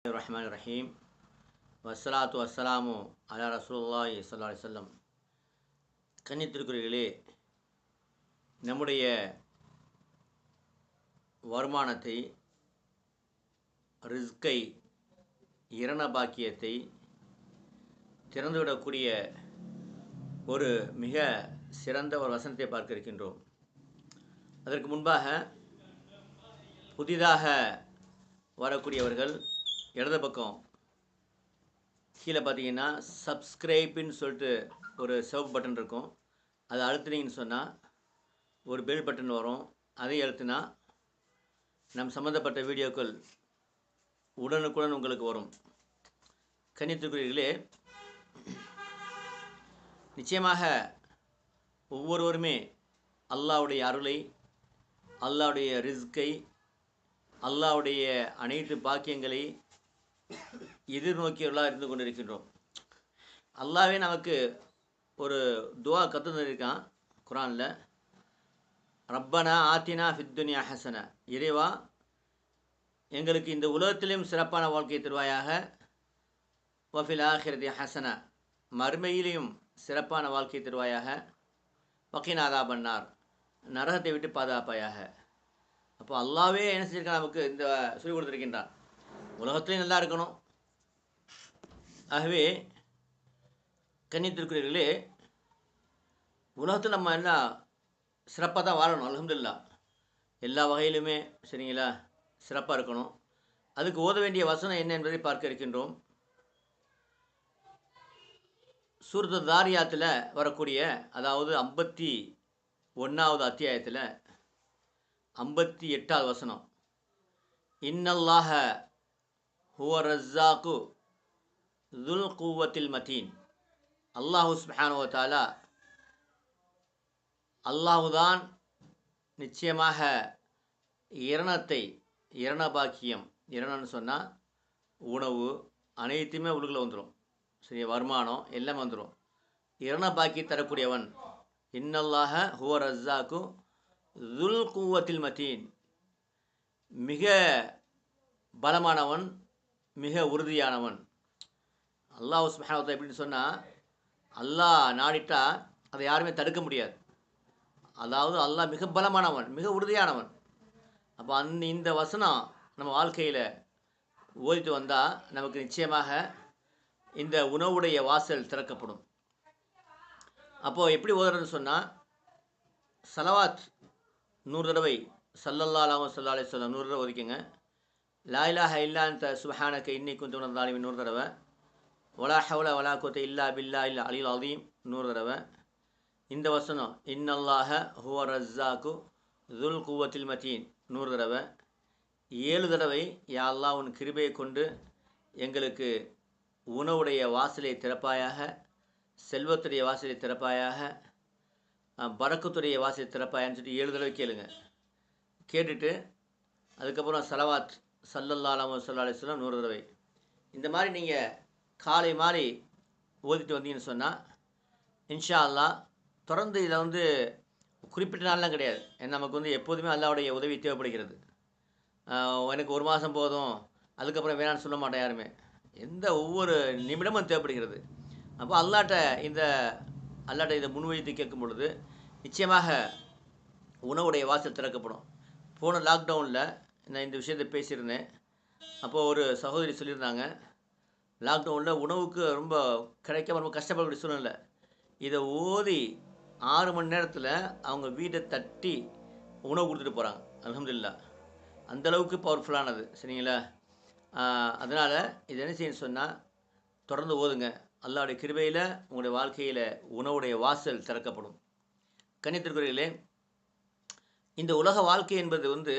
ரஹ்மான் ரஹீம் வஸ்ஸலாத்து வஸ்ஸலாமு அலா ரசூலுல்லாஹி ஸல்லல்லாஹு அலைஹி வஸல்லம். கன்னித்திருக்குறளே, நம்முடைய வருமானத்தை, ரிஸ்கை, இரண பாக்கியத்தை திறந்துவிடக்கூடிய ஒரு மிக சிறந்த ஒரு வசனத்தை பார்க்க இருக்கின்றோம். அதற்கு முன்பாக புதிதாக வரக்கூடியவர்கள் இடது பக்கம் கீழே பார்த்தீங்கன்னா சப்ஸ்கிரைப்னு சொல்லிட்டு ஒரு சிவப்பு பட்டன் இருக்கும். அதை அழுத்துனீங்கன்னு சொன்னால் ஒரு பெல் பட்டன் வரும். அதை அழுத்தினா நம் சம்மந்தப்பட்ட வீடியோக்கள் உடனுக்குடன் உங்களுக்கு வரும். கன்னித்திருக்குறளே, நிச்சயமாக ஒவ்வொருவருமே அல்லாஹ்வுடைய அருளை, அல்லாஹ்வுடைய ரிஸ்கை, அல்லாஹ்வுடைய அனைத்து பாக்கியங்களை எதிர்நோக்கியவர்களாக இருந்து கொண்டிருக்கின்றோம். அல்லாஹ்வே நமக்கு ஒரு துவா கற்று தந்திருக்கான் குரானில். ரப்பனா ஆத்தினா ஃபித்துன்யா ஹசன, இறைவா எங்களுக்கு இந்த உலகத்திலும் சிறப்பான வாழ்க்கையை தருவாயாக, வஃபில் ஆஹிரதி ஹசன, மறுமையிலையும் சிறப்பான வாழ்க்கையை தருவாயாக, வக்கீனா அதாபன்னார், நரகத்தை விட்டு பாதுகாப்பாயாக. அப்போ அல்லாஹ்வே என்ன செஞ்சிருக்கான், நமக்கு இந்த சொல்லிக் கொடுத்துருக்கின்றான். உலகத்துலேயும் நல்லா இருக்கணும். ஆகவே கன்னித்திருக்குறளே, உலகத்தில் நம்ம எல்லாம் சிறப்பாக தான் வாழணும். அல்ஹம்துலில்லாஹ், எல்லா வகையிலுமே சரிங்களா, சிறப்பாக இருக்கணும். அதுக்கு ஓத வேண்டிய வசனம் என்ன என்பதை பார்க்க இருக்கின்றோம். சூரத்து தாரியாத்தில் வரக்கூடிய, அதாவது 51வது அத்தியாயத்தில் 58வது வசனம், இன்னல்லாஹ ஹுவ ரஸ்ஸாக்கு துல் குவத்தில் மதீன். அல்லாஹு சுப்ஹானஹு வ தஆலா, அல்லாஹுதான் நிச்சயமாக இரணத்தை, இரண பாக்கியம், இரணம்னு சொன்னால் உணவு அனைத்துமே உள்ளுக்குள்ள வந்துடும். சரி, வருமானம் எல்லாமே வந்துடும். இரண பாக்கி தரக்கூடியவன். இன்னல்லாஹ ஹுவ ரஸ்ஸாக்கு துல் குவத்தில் மதீன், மிக பலமானவன், மிக உறுதியானவன். அல்லாஹ் சுப்ஹானஹு வ தஆலா எப்படின்னு சொன்னால், அல்லாஹ் நாடிட்டா அதை யாருமே தடுக்க முடியாது. அதாவது அல்லாஹ் மிக பலமானவன், மிக உறுதியானவன். அப்போ இந்த வசனம் நம்ம வாழ்க்கையில் ஓதிட்டு வந்தால் நமக்கு நிச்சயமாக இந்த உணவுடைய வாசல் திறக்கப்படும். அப்போது எப்படி ஓதுறதுன்னு சொன்னால், சலவாத் 100 தடவை, ஸல்லல்லாஹு அலைஹி வஸல்லம் 100 தடவை ஒதுக்கிங்க. லா இலாஹ இல்லா அன்த சுப்ஹானக இன்னி குன்து மினல் ஸாலிமீன் 100 தடவை. வலா ஹவ்ல வலா குவத்த இல்லா பில்லாஹில் அலியில் அஸீம் 100 தடவை. இந்த வசனம் இன்னல்லாஹ ஹுவ ரஸ்ஸாக்கு துல் குவத்தில் மதீன் 100 தடவை. 7 தடவை யா அல்லாஹ் உன் கிருபையை கொண்டு எங்களுக்கு உணவுடைய வாசலை திறப்பாயாக, செல்வத்துடைய வாசலை திறப்பாயாக, பரக்கத்துடைய வாசலை திறப்பாயான்னு சொல்லிட்டு 7 தடவை கேளுங்க. கேட்டுட்டு அதுக்கப்புறம் சலவாத் ஸல்லல்லாஹு அலைஹி வஸல்லம் 100 தடவை. இந்த மாதிரி நீங்கள் காலை மாலை ஓதிட்டு வந்தீங்கன்னு சொன்னால் இன்ஷா அல்லாஹ் தொடர்ந்து இதை குறிப்பிட்ட நாள்லாம் கிடையாது. ஏன்னா நமக்கு எப்போதுமே அல்லாஹ்வுடைய உதவி தேவைப்படுகிறது. எனக்கு 1 மாதம் போதும், அதுக்கப்புறம் வேணான்னு சொல்ல மாட்டேன் யாருமே. ஒவ்வொரு நிமிடமும் தேவைப்படுகிறது. அப்போ அல்லாட்ட இதை முன்வைத்து கேட்கும் பொழுது நிச்சயமாக உணவுடைய வாசல் திறக்கப்படும். போன லாக்டவுனில் நான் இந்த விஷயத்தை பேசியிருந்தேன். அப்போது ஒரு சகோதரி சொல்லியிருந்தாங்க, லாக்டவுனில் உணவுக்கு ரொம்ப கிடைக்காம ரொம்ப கஷ்டப்படக்கூடிய சூழ்நிலை. இதை ஓதி 6 மணி நேரத்தில் அவங்க வீட்டை தட்டி உணவு கொடுத்துட்டு போகிறாங்க. அல்ஹம்துலில்லாஹ், அந்தளவுக்கு பவர்ஃபுல்லானது. சரிங்களா? அதனால் இது என்ன செய்யணும்னு சொன்னால், தொடர்ந்து ஓதுங்க. அல்லாஹ்வுடைய கிருபையில் உங்களுடைய வாழ்க்கையில் உணவுடைய வாசல் திறக்கப்படும். கன்னித்திருக்குறளே, இந்த உலக வாழ்க்கை என்பது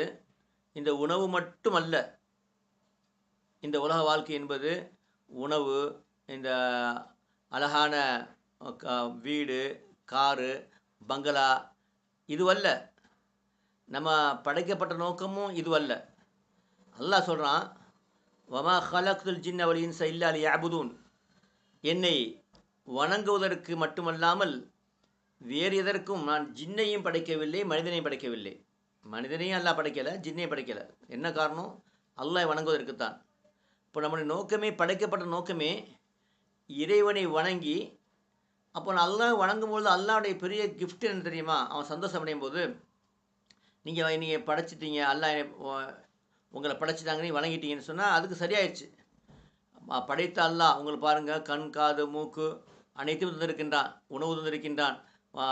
இந்த உணவு மட்டும் அல்ல. இந்த உலக வாழ்க்கை என்பது உணவு, இந்த அழகான வீடு, காரு, பங்களா இதுவல்ல. நம்ம படைக்கப்பட்ட நோக்கமும் இதுவல்ல. அல்லாஹ் சொல்கிறான், வமா ஹலக்துல் ஜின்ன வல் இன்ஸ இல்லா லியஅ்புதூன், என்னை வணங்குவதற்கு மட்டுமல்லாமல் வேறு எதற்கும் நான் ஜின்னையும் படைக்கவில்லை, மனிதனையும் படைக்கவில்லை. மனிதனையும் அல்லாஹ் படைக்கலை, ஜின்னையும் படைக்கலை. என்ன காரணம்? அல்லாஹ் வணங்குவதற்குத்தான். இப்போ நம்முடைய நோக்கமே, படைக்கப்பட்ட நோக்கமே இறைவனை வணங்கி, அப்போ அல்லாஹ் வணங்கும்பொழுது அல்லாஹ்வுடைய பெரிய கிஃப்ட் என்ன தெரியுமா? அவன் சந்தோஷம் அடையும் போது, நீங்க படைச்சிட்டீங்க, அல்லாஹ் உங்கள படைச்சிட்டாங்க, நீங்க வணங்கிட்டீங்கன்னு சொன்னா, அதுக்கு சரியாயிருச்சு. படைத்த அல்லாஹ் உங்களுக்கு பாருங்க, கண், காது, மூக்கு அனைத்தும் தந்திருக்கின்றான். உணவு தந்திருக்கின்றான். ஆ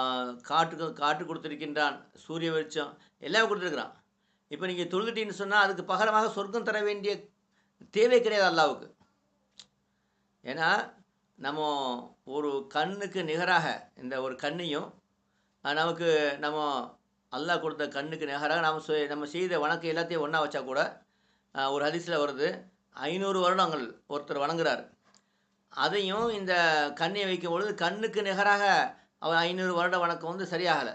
காற்று கொடுத்திருக்கின்றான். சூரிய வெளிச்சம் எல்லாமே கொடுத்துருக்கிறான். இப்போ நீங்க தொழுதுட்டீங்கன்னு சொன்னா, அதுக்கு பகரமாக சொர்க்கம் தர வேண்டிய தேவை கிடையாது அல்லாஹ்வுக்கு. ஏன்னா, நம்ம ஒரு கண்ணுக்கு நிகராக இந்த ஒரு கண்ணையும், நமக்கு நம்ம அல்லாஹ் கொடுத்த கண்ணுக்கு நிகராக நம்ம செய்த வணக்கம் எல்லாத்தையும் ஒண்ணா வச்சா கூட, ஒரு ஹதீஸ்ல வருது, 500 வருடங்கள் ஒருத்தர் வணங்குறாரு. அதையும் இந்த கண்ணை வைக்கும்பொழுது, கண்ணுக்கு நிகராக அவர் 500 வருட வணக்கம் வந்து சரியாகல.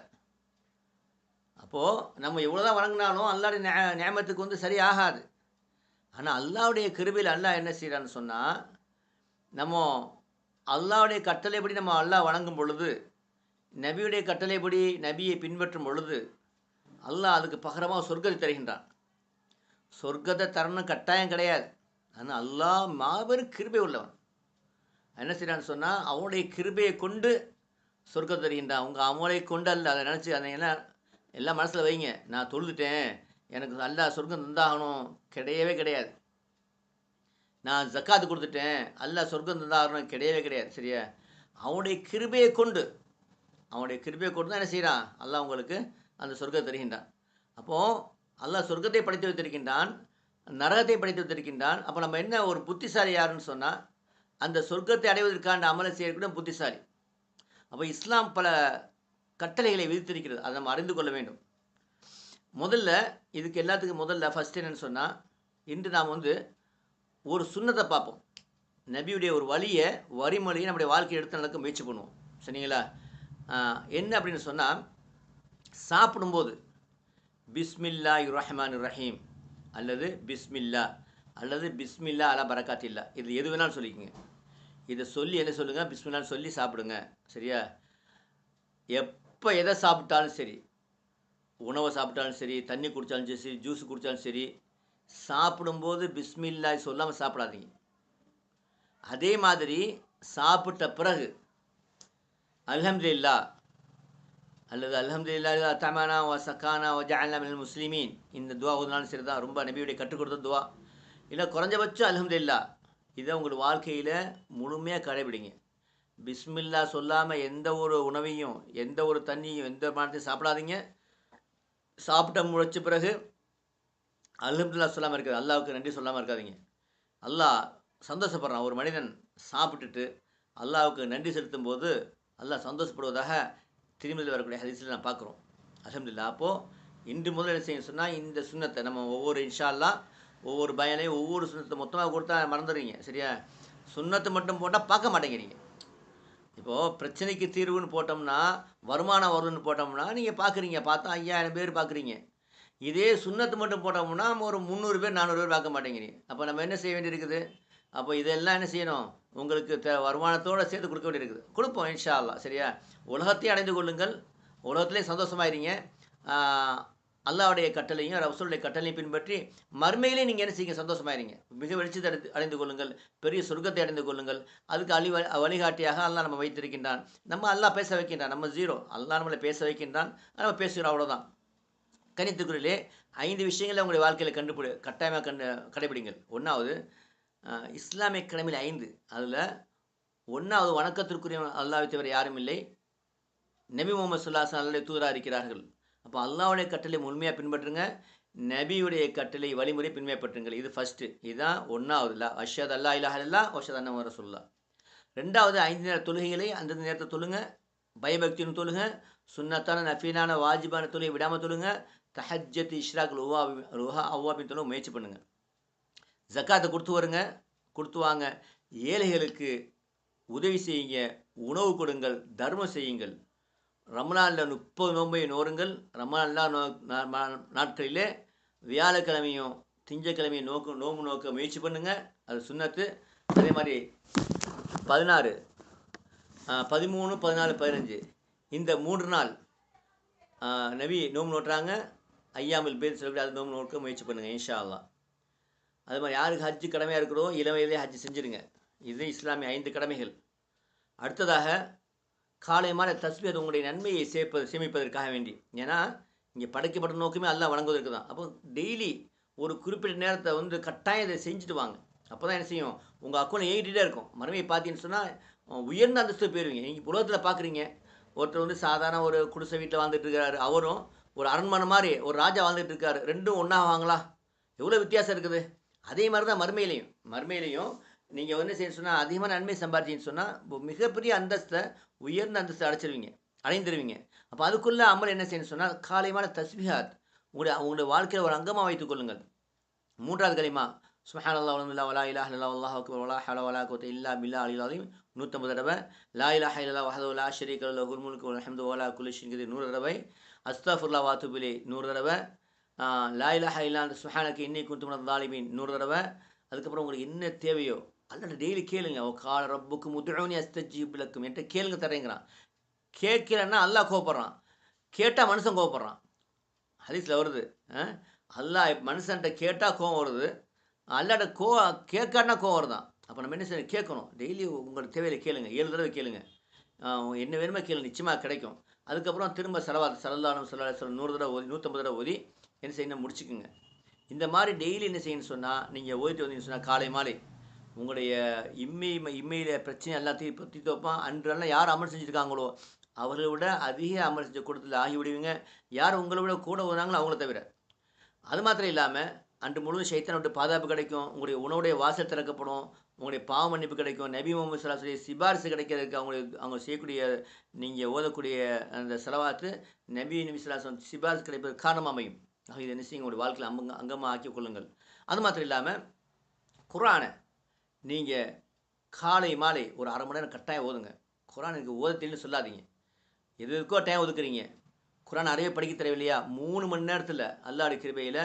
அப்போ நம்ம எவ்வளோதான் வணங்குனாலும் அல்லாஹ்வுடைய நியமத்துக்கு வந்து சரியாகாது. ஆனா அல்லாஹ்வுடைய கிருபையில அல்லாஹ் என்ன செய்றான்னு சொன்னா, நம்ம அல்லாஹ்வுடைய கட்டளைப்படி நம்ம அல்லாஹ் வணங்கும் பொழுது, நபியுடைய கட்டளைப்படி நபியை பின்பற்றும் பொழுது, அல்லாஹ் அதுக்கு பகரமா சொர்க்கத்தை தருகின்றான். சொர்க்கத்தை தரணும் கட்டாயம் கிடையாது. ஆனா அல்லாஹ் மாபெரும் கிருபை உள்ளவன். என்ன செய்றான்னு சொன்னா, அவனுடைய கிருபையை கொண்டு சொர்க்கம் தருகின்றான். உங்க அமலை கொண்டு அல்ல. அதை நினச்சு அதை எல்லாம் மனசில் வைங்க. நான் தொழுதுட்டேன், எனக்கு அல்லாஹ் சொர்க்கம் தந்தாகணும் கிடையவே கிடையாது. நான் ஜக்காத்து கொடுத்துட்டேன், அல்லாஹ் சொர்க்கம் தந்தாகணும் கிடையவே கிடையாது. சரியா? அவனுடைய கிருபையை கொண்டு தான் என்ன செய்கிறான்? அல்லாஹ் உங்களுக்கு அந்த சொர்க்கத்தை தருகின்றான். அப்போது அல்லாஹ் சொர்க்கத்தை படைத்து வைத்திருக்கின்றான், நரகத்தை படைத்து வைத்திருக்கின்றான். அப்போ நம்ம என்ன ஒரு புத்திசாலி யாருன்னு சொன்னால், அந்த சொர்க்கத்தை அடைவதற்கான அமலை செய்யக்கூடிய புத்திசாலி. அப்போ இஸ்லாம் பல கட்டளைகளை விதித்திருக்கிறது. அதை நம்ம அறிந்து கொள்ள வேண்டும். முதல்ல இதுக்கு எல்லாத்துக்கும் ஃபஸ்ட் என்னன்னு சொன்னால், இன்று நாம் வந்து ஒரு சுன்னத்தை பார்ப்போம். நபியுடைய ஒரு வரிமொழியை நம்முடைய வாழ்க்கையை எடுத்து நடக்க முயற்சி பண்ணுவோம். சரிங்களா? என்ன அப்படின்னு சொன்னால், சாப்பிடும்போது பிஸ்மில்லாஹிர் ரஹ்மானிர் ரஹீம் அல்லது பிஸ்மில்லா அல்லது பிஸ்மில்லா அலா பரக்காத்தில்லா, இது எது வேணாலும் சொல்லிக்கோங்க. இதை சொல்லி என்ன சொல்லுங்கள், பிஸ்மில்லான்னு சொல்லி சாப்பிடுங்க. சரியா? எப்போ எதை சாப்பிட்டாலும் சரி, உணவை சாப்பிட்டாலும் சரி, தண்ணி குடித்தாலும் சரி, ஜூஸ் குடித்தாலும் சரி, சாப்பிடும்போது பிஸ்மில்லா சொல்லாமல் சாப்பிடாதீங்க. அதே மாதிரி சாப்பிட்ட பிறகு அல்ஹம்துலில்லாஹ் அல்லது அல்ஹம்துலில்லாஹ் தமானா வ சக்கானா வ ஜஅல்னா மினல் முஸ்லிமீன், இந்த துவா ஓதுனாலும் சரி தான். ரொம்ப நபியுடைய கற்றுக் கொடுத்த துவா. இல்லை குறைஞ்சபட்சம் அல்ஹம்துலில்லாஹ், இதை உங்கள் வாழ்க்கையில் முழுமையாக கடைபிடிங்க. பிஸ்மில்லா சொல்லாமல் எந்த ஒரு உணவையும், எந்த ஒரு தண்ணியும், எந்த பானத்தையும் சாப்பிடாதீங்க. சாப்பிட்ட முடிச்ச பிறகு அல்ஹம்துலில்லாஹ் சொல்லாமல் இருக்காது, அல்லாஹ்வுக்கு நன்றி சொல்லாமல் இருக்காதீங்க. அல்லாஹ் சந்தோஷப்படுறான். ஒரு மனிதன் சாப்பிட்டுட்டு அல்லாஹ்வுக்கு நன்றி செலுத்தும் போது அல்லாஹ் சந்தோஷப்படுவதாக திருமதியில் வரக்கூடிய ஹதீஸில் நான் பார்க்குறோம். அல்ஹம்துலில்லாஹ். அப்போது இன்று முதல் என்ன செய்யணும் சொன்னால், இந்த சுன்னத்தை நம்ம ஒவ்வொரு இன்ஷா அல்லாஹ் ஒவ்வொரு பயனையும் ஒவ்வொரு சுண்ணத்தை மொத்தமாக கொடுத்தா மறந்துடுறீங்க. சரியா? சுண்ணத்தை மட்டும் போட்டால் பார்க்க மாட்டேங்கிறீங்க. இப்போது பிரச்சனைக்கு தீர்வுன்னு போட்டோம்னா, வருமானம் வருதுன்னு போட்டோம்னா நீங்கள் பார்க்குறீங்க, பார்த்தா 5000 பேர் பார்க்குறீங்க. இதே சுண்ணத்து மட்டும் போட்டோம்னா ஒரு 300 பேர் 400 பேர் பார்க்க மாட்டேங்கிறீங்க. அப்போ நம்ம என்ன செய்ய வேண்டியிருக்குது? அப்போ இதெல்லாம் என்ன செய்யணும்? உங்களுக்கு வருமானத்தோடு சேர்த்து கொடுக்க வேண்டியிருக்குது. கொடுப்போம் இன்ஷா அல்லாஹ். சரியா? உலகத்தையும் அடைந்து கொள்ளுங்கள், உலகத்திலே சந்தோஷமாயிருங்க. அல்லாஹ்வுடைய கட்டளையும் ரசூலுடைய கட்டளையும் பின்பற்றி மறுமையிலே நீங்கள் என்ன செய்யுங்க? சந்தோஷமாயிருங்க. மிக வெளிச்சத்தை அடைந்து கொள்ளுங்கள், பெரிய சொர்க்கத்தை அடைந்து கொள்ளுங்கள். அதுக்கு வழிகாட்டியாக அல்லாஹ் நம்ம வைத்திருக்கின்றான். அல்லாஹ் பேச வைக்கின்றான். நம்ம ஜீரோ. அல்லாஹ் நம்மளை பேச வைக்கின்றான், நம்ம பேசுகிறோம், அவ்வளோதான். கணித்துக்குறிலே 5 விஷயங்களை உங்களுடைய வாழ்க்கையில் கட்டாயமாக கடைபிடிங்கள். 1வது இஸ்லாமிய கடமையில் 5. அதில் 1வது வணக்கத்திற்குரிய அல்லாஹ்வை தவிர யாரும் இல்லை. நபி முகமது ஸல்லல்லாஹு அலைஹி வஸல்லம் தூதராக இருக்கிறார்கள். அப்போ அல்லாஹ்வுடைய கட்டளை முழுமையாக பின்பற்றுங்க, நபியுடைய கட்டளை வழிமுறை பின்பற்றுங்கள். இது ஃபஸ்ட்டு. இதுதான் 1வது. அஷ்ஹது அல்லா இலாஹா இல்லல்லாஹ் வ அஷ்ஹது அன்ன முஹம்மதர் ரசூலுல்லாஹ். 2வது 5 நேர தொழுகைகளை அந்தந்த நேரத்தை தொழுங்க, பயபக்தின்னு தொழுங்க, சுன்னத்தான நஃபீலான வாஜிபான தொழுகை விடாமல் தொழுங்க, தஹஜ்ஜத் இஷ்ராக் ருஹா அவ்வாபின் தொழுக முயற்சி பண்ணுங்கள். ஜக்காத்தை கொடுத்து வாங்க, ஏழைகளுக்கு உதவி செய்யுங்க, உணவு கொடுங்கள், தர்மம் செய்யுங்கள். ரமலானில் 30 நோன்பை நோருங்கள். ரமலான் நாட்களிலே வியாழக்கிழமையும் திங்கக்கிழமையும் நோம்பு நோக்க முயற்சி பண்ணுங்கள். அது சுன்னத்து. அதே மாதிரி 16, 13, 14, 15 இந்த 3 நாள் நபி நோம்பு நோட்டுறாங்க. ஐயாமில் பேர் சொல்லக்கூடிய அது நோம்பு நோக்க முயற்சி பண்ணுங்கள் இன்ஷா அல்லாஹ். அது மாதிரி யாருக்கு ஹஜ்ஜு கடமையாக இருக்கிறோ இளம் வயதிலே ஹஜ்ஜு செஞ்சுருங்க. இது இஸ்லாமிய 5 கடமைகள். அடுத்ததாக காலை மாலை தஸ்பீஹ் உங்களுடைய நன்மையை சேமிப்பதற்காக வேண்டி. ஏன்னா இங்கே படைக்கப்பட்ட நோக்கமே அல்லாஹ் வணங்குவதற்கு தான். அப்போ டெய்லி ஒரு குறிப்பிட்ட நேரத்தை வந்து கட்டாயம் இதை செஞ்சுட்டு வாங்க. அப்போ தான் என்ன செய்யும், உங்கள் அக்கௌண்ட் ஏறிட்டே இருக்கும். மறுமையை பார்த்தீங்கன்னு சொன்னால் உயர்ந்த அந்தஸ்து போயிருவீங்க. நீங்கள் உலகத்தில் பார்க்குறீங்க, ஒருத்தர் வந்து சாதாரண ஒரு குடிசை வீட்டில் வாழ்ந்துட்டு இருக்காரு, அவரும் ஒரு அரண்மனை மாதிரி ஒரு ராஜா வாழ்ந்துட்டு இருக்காரு. ரெண்டும் ஒன்றா வாங்களா? எவ்வளோ வித்தியாசம் இருக்குது. அதே மாதிரி தான் மறுமையிலையும் நீங்கள் வந்து செய்ய சொன்னால் அதிகமான நன்மை சம்பாதிச்சின்னு சொன்னால் மிகப்பெரிய அந்தஸ்தை உயர்ந்த அந்தஸ்தை அடைந்துருவீங்க. அப்போ அதுக்குள்ளே அமல் என்ன செய்யணும்னு சொன்னால் காலைமான தஸ்பிஹாத் உங்களுடைய வாழ்க்கையில் ஒரு அங்கமாக வைத்துக் கொள்ளுங்கள். 3வது கலிமா சுப்ஹானல்லாஹ் வல்ஹம்துலில்லாஹ் வலா இலாஹ இல்லல்லாஹ் வல்லாஹு அக்பர் வலா ஹவ்ல வலா குவத்த இல்லா பில்லாஹ் அலில் அலீம் 150 தடவை. லா இலாஹ இல்லல்லாஹ் வஹ்தஹு லா ஷரீக லஹு லஹுல் முல்கு வல் ஹம்து வலா குல்லி ஷைஇன் கதீர் 100 தடவை. அஸ்தக்ஃபிருல்லாஹ் வ அத்தூபு இலைஹ் 100 தடவை. லா இலாஹ இல்லா அன்த சுப்ஹானக இன்னி குன்து மினல் ஸாலிமீன் 100 தடவை. அதுக்கப்புறம் உங்களுக்கு என்ன தேவையோ அல்லாஹ்ட்ட டெய்லி கேளுங்க. கால ரப்புக்கும் உதுஊனி அஸ்தஜீப் லக்கும் என்கிட்ட கேளுங்க தரேங்கிறான். கேட்கலன்னா அல்லாஹ் கோவப்படுறான், கேட்டால் மனுஷன் கோவப்படுறான். ஹதீஸில் வருது, அல்லாஹ் மனுஷன்கிட்ட கேட்டால் கோவம் வருது, அல்லாட்ட கேட்காட்டினா கோவம் வருதான். அப்போ நம்ம என்ன செய்யணும், கேட்கணும். டெய்லி உங்களோட தேவையில கேளுங்க, 7 தடவை கேளுங்க. என்ன வேணுமோ கேளுங்க, நிச்சயமாக கிடைக்கும். அதுக்கப்புறம் திரும்ப ஸல்லல்லாஹு அலைஹி வஸல்லம் 100 தடவை ஓதி 150 தடவை ஓதி என்ன செய்யணும் முடிச்சுக்குங்க. இந்த மாதிரி டெய்லி என்ன செய்யணும்னு சொன்னால் நீங்கள் ஓதிட்டு வந்தீங்கன்னு சொன்னால் காலை மாலை உங்களுடைய இம்மையில் பிரச்சனை எல்லாத்தையும் தீர்த்து வைப்பான். அன்றெல்லாம் யார் அமல் செஞ்சுருக்காங்களோ அவர்களை விட அதிக அமல் செஞ்ச கூட்டத்தில் ஆகிவிடுவீங்க. யார் உங்களை விட கூட ஓதுனாங்களோ அவங்கள தவிர. அது மாத்திரம் இல்லாமல் அன்று முழுவதும் ஷைத்தானை விட்டு பாதுகாப்பு கிடைக்கும். உங்களுடைய உணவுடைய வாசல் திறக்கப்படும். உங்களுடைய பாவ மன்னிப்பு கிடைக்கும். நபி முகமது ஸல்லல்லாஹு அலைஹி வஸல்லம் சிபாரிசு கிடைக்கிறதுக்கு அவங்க செய்யக்கூடிய நீங்கள் ஓதக்கூடிய அந்த ஸலவாத்து நபி ஸல்லல்லாஹு அலைஹி வஸல்லம் சிபாரிசு கிடைப்பதற்கு காரணமாக அமையும். ஆக இதை என்ன செய்யுங்க, உங்களுடைய வாழ்க்கையில் அங்கமாக ஆக்கிக் கொள்ளுங்கள். அது மாத்திரம் இல்லாமல் குர்ஆனை நீங்கள் காலை மாலை ஒரு அரை மணி நேரம் கட்டாயம் ஓதுங்க. குர்ஆன் எனக்கு ஓத தெரியலன்னு சொல்லாதீங்க. எதுக்கோ டைம் ஒதுக்குறீங்க. குர்ஆன் நிறைய படிக்க தேவையில்லையா? 3 மணி நேரத்தில் அல்லாஹ்வுடைய கிருபையில்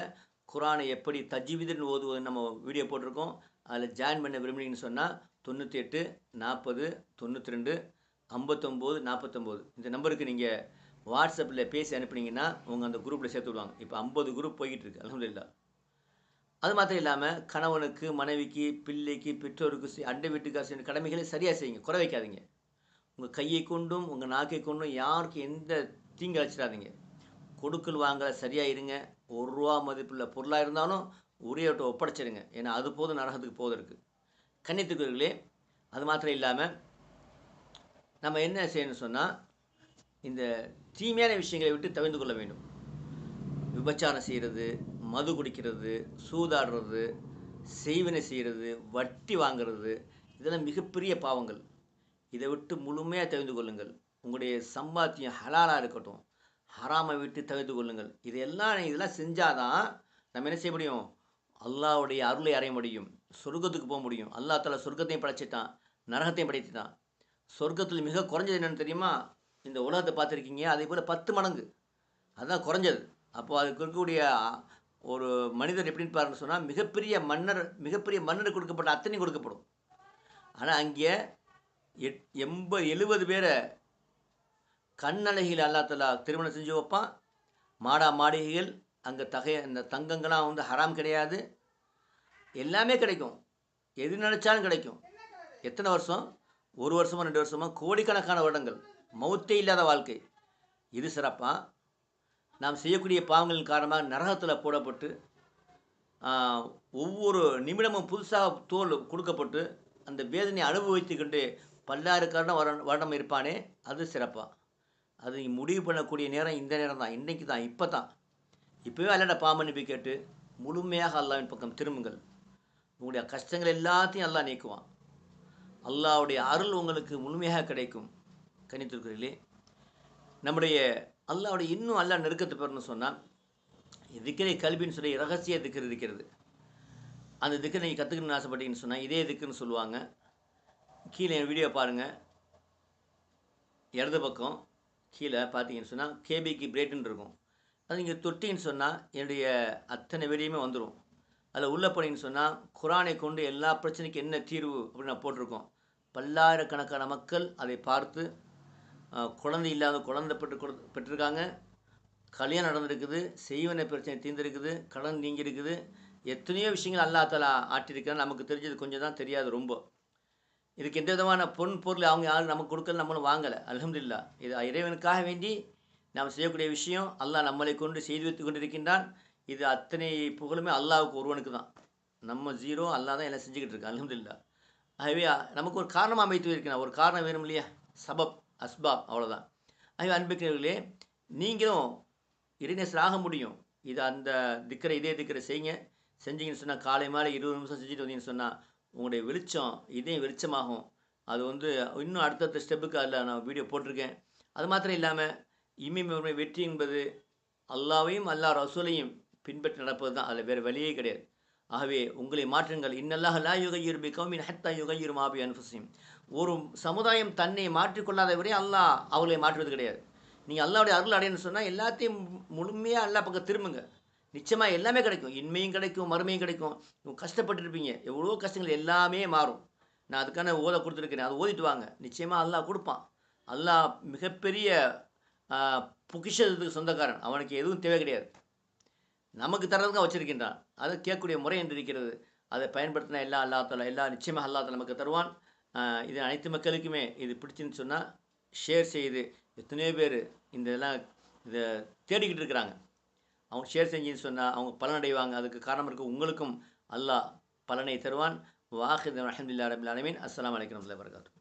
குர்ஆனை எப்படி தஜ்வீதுன்னு ஓதுவதுன்னு நம்ம வீடியோ போட்டிருக்கோம். அதில் ஜாயின் பண்ண விரும்புனீங்கன்னு சொன்னால் 98 40 92 59 49 இந்த நம்பருக்கு நீங்கள் வாட்ஸ்அப்பில் பேசி அனுப்புனீங்கன்னா உங்கள் அந்த குரூப்பில் சேர்த்து விடுவாங்க. இப்போ 50 குரூப் போய்கிட்டு இருக்கு, அல்ஹம்துலில்லாஹ். அது மாத்திரம் இல்லாமல் கணவனுக்கு, மனைவிக்கு, பிள்ளைக்கு, பெற்றோருக்கு, அண்டை வீட்டுக்கார் செய்ய கடமைகளை சரியாக செய்யுங்க, குறை வைக்காதீங்க. உங்கள் கையை கொண்டும் உங்கள் நாக்கை கொண்டும் யாருக்கும் எந்த தீங்கு அழைச்சிடாதீங்க. கொடுக்கல் வாங்க சரியாக இருங்க. ₹1 மதிப்புள்ள பொருளாக இருந்தாலும் உரியவர்கிட்ட ஒப்படைச்சிருங்க. ஏன்னா அது போதும் நரகத்துக்கு போவதற்கு. கன்னியத்துக்குரியவர்களே, அது மாத்திரம் இல்லாமல் நம்ம என்ன செய்யணும்னு சொன்னால் இந்த தீமையான விஷயங்களை விட்டு தவிர்த்து கொள்ள வேண்டும். விபச்சாரம் செய்கிறது, மது குடிக்கிறது, சூதாடுறது, செய்வினை செய்கிறது, வட்டி வாங்கிறது, இதெல்லாம் மிகப்பெரிய பாவங்கள். இதை விட்டு முழுமையாக தவிர்த்து கொள்ளுங்கள். உங்களுடைய சம்பாத்தியம் ஹலாலாக இருக்கட்டும், ஹராமை விட்டு தவிர்த்து கொள்ளுங்கள். இதெல்லாம் செஞ்சால் தான் நம்ம என்ன செய்ய முடியும், அல்லாஹ்வுடைய அருளை அடைய முடியும், சொர்க்கத்துக்கு போக முடியும். அல்லாஹ் தஆலா சொர்க்கத்தையும் படைச்சிட்டான், நரகத்தையும் படைத்துட்டான். சொர்க்கத்தில் மிக குறைஞ்சது என்னென்னு தெரியுமா? இந்த உலகத்தை பார்த்துருக்கீங்க, அதே போல் 10 மடங்கு அதுதான் குறைஞ்சது. அப்போது அதுக்கு இருக்கக்கூடிய ஒரு மனிதர் எப்படின்னு பாருன்னு சொன்னால் மிகப்பெரிய மன்னர் கொடுக்கப்பட்ட அத்தனை கொடுக்கப்படும். ஆனால் அங்கே 80 70 பேரை கண்ணழகியில் அல்லாஹ் தஆலா திருமணம் செஞ்சு வைப்பான். மாளிகைகள் அங்கே இந்த தங்கங்கள்லாம் வந்து ஹராம் கிடையாது, எல்லாமே கிடைக்கும். எது நினச்சாலும் கிடைக்கும். எத்தனை வருஷம்? 1 வருஷமோ 2 வருஷமோ, கோடிக்கணக்கான வருடங்கள், மௌத்தே இல்லாத வாழ்க்கை. இது சிறப்பாக நாம் செய்யக்கூடிய பாவங்களின் காரணமாக நரகத்தில் போடப்பட்டு ஒவ்வொரு நிமிடமும் புதுசாக தோல் கொடுக்கப்பட்டு அந்த வேதனையை அனுபவித்துக்கிட்டு பல்லாயிரக்காரன் வருடம் இருப்பானே, அது சிறப்பாக. அது முடிவு பண்ணக்கூடிய நேரம் இந்த நேரம் தான், இன்றைக்கு தான், இப்போ தான். இப்போவே அல்லாஹ்ட்ட பாவமன்னிப்பு கேட்டு முழுமையாக அல்லாஹ்வின் பக்கம் திரும்புங்கள். உங்களுடைய கஷ்டங்கள் எல்லாத்தையும் அல்லாஹ் நீக்குவான். அல்லாஹ்வுடைய அருள் உங்களுக்கு முழுமையாக கிடைக்கும். கன்னியத்துக்குரியவர்களே, நம்முடைய அல்லாஹ்வுடைய இன்னும் அல்லாஹ் நெருக்கத்தை பெறணும்னு சொன்னால் திக்ரை கல்பின்னு சொல்லி ரகசிய திக்ர் இருக்கிறது. அந்த திக்ரை நீங்கள் கற்றுக்கணும்னு ஆசைப்பட்டீங்கன்னு சொன்னால் இதே திக்ருன்னு சொல்லுவாங்க. கீழே என் வீடியோ பாருங்கள், இடது பக்கம் கீழே பார்த்தீங்கன்னு சொன்னால் கேபிக்கு பிரேட்டுன்னு இருக்கும். அது நீங்கள் தொட்டின்னு சொன்னால் என்னுடைய அத்தனை வீடியோமே வந்துடும். அதில் உள்ளே போனீங்கன்னு சொன்னால் குர்ஆனை கொண்டு எல்லா பிரச்சனைக்கும் என்ன தீர்வு அப்படின்னு நான் போட்டிருக்கோம். பல்லாயிரக்கணக்கான மக்கள் அதை பார்த்து குழந்தை இல்லாத குழந்தை பெற்றிருக்காங்க, கல்யாணம் நடந்திருக்குது, செய்வன பிரச்சனை தீர்ந்திருக்குது, கடன் நீங்கியிருக்குது, எத்தனையோ விஷயங்கள் அல்லாஹ் தஆலா ஆட்டியிருக்கிறான். நமக்கு தெரிஞ்சது கொஞ்சம் தான், தெரியாது ரொம்ப. இதுக்கு எந்த விதமான பொருள் அவங்க யாரும் நமக்கு கொடுக்கல, நம்மளும் வாங்கலை. அல்ஹம்துலில்லாஹ். இது இறைவனுக்காக வேண்டி நாம் செய்யக்கூடிய விஷயம். அல்லாஹ் நம்மளை கொண்டு செய்து வைத்துக் கொண்டிருக்கின்றான். இது அத்தனை புகழுமே அல்லாஹ்வுக்கு ஒருவனுக்கு தான். நம்ம 0, அல்லாஹ் தான் எல்லாம் செஞ்சுக்கிட்டு இருக்கான். அல்ஹம்துலில்லாஹ். ஆகவே நமக்கு ஒரு காரணம் அமைத்து இருக்கிறான். ஒரு காரணம் வேணும் இல்லையா? சபப், அஸ்பாப் அவ்வளோதான். ஆகவே அன்புக்குரியவர்களே, நீங்களும் இறைநேசர் ஆக முடியும். இது அந்த இதே திக்கரை செய்யுங்க. செஞ்சீங்கன்னு சொன்னால் காலை மாலை 20 நிமிஷம் செஞ்சுட்டு வந்தீங்கன்னு சொன்னால் உங்களுடைய வெளிச்சம் இதயம் வெளிச்சமாகும். அது வந்து இன்னும் அடுத்தடுத்த ஸ்டெப்புக்கு அதில் நான் வீடியோ போட்டிருக்கேன். அது மாத்திரம் இல்லாமல் இம்மை வெற்றி என்பது அல்லாவையும் அல்லாஹ் ரசூலையும் பின்பற்றி நடப்பது தான். அதில் வேறு வழியே கிடையாது. ஆகவே உங்களை மாற்றுங்கள். இன்னல்லாஹ லா யுகய்யிரு பிகௌமின் ஹத்தா யுகய்யிரு மா பி அன்ஃபுஸிஹிம். ஒரு சமுதாயம் தன்னை மாற்றிக்கொள்ளாத வரை அல்லாஹ் அவர்களை மாற்றுவது கிடையாது. நீங்கள் அல்லாஹ்வுடைய அருள் அடையணும்னு சொன்னால் எல்லாத்தையும் முழுமையாக அல்லாஹ் பக்கம் திரும்புங்க. நிச்சயமாக எல்லாமே கிடைக்கும். இன்மையும் கிடைக்கும், மறுமையும் கிடைக்கும். கஷ்டப்பட்டுருப்பீங்க, எவ்வளோ கஷ்டங்கள் எல்லாமே மாறும். நான் அதுக்கான ஓத கொடுத்துருக்கிறேன். அதை ஓதிட்டு வாங்க. நிச்சயமாக அல்லாஹ் கொடுப்பான். அல்லாஹ் மிகப்பெரிய பொக்கிஷத்துக்கு சொந்தக்காரன். அவனுக்கு எதுவும் தேவை கிடையாது. நமக்கு தரதுக்காக வச்சிருக்கின்றான். அதை கேட்கக்கூடிய முறை என்று இருக்கிறது. அதை பயன்படுத்தினா அல்லாஹ் தஆலா நிச்சயமாக அல்லாஹ் தஆலா நமக்கு தருவான். இது அனைத்து மக்களுக்குமே இது பிடிச்சுன்னு சொன்னால் ஷேர் செய்து, எத்தனையோ பேர் இதெல்லாம் இதை தேடிக்கிட்டு இருக்கிறாங்க. அவங்க ஷேர் செஞ்சுன்னு சொன்னால் அவங்க பலனடைவாங்க. அதுக்கு காரணம் இருக்குது. உங்களுக்கும் அல்லாஹ் பலனை தருவான். வாஹித் அல்ஹம்துலில்லாஹி ரப்பில் ஆலமீன். அஸ்ஸலாமு அலைக்கும் வரஹ்மத்துல்லாஹி வபரகாத்துஹு.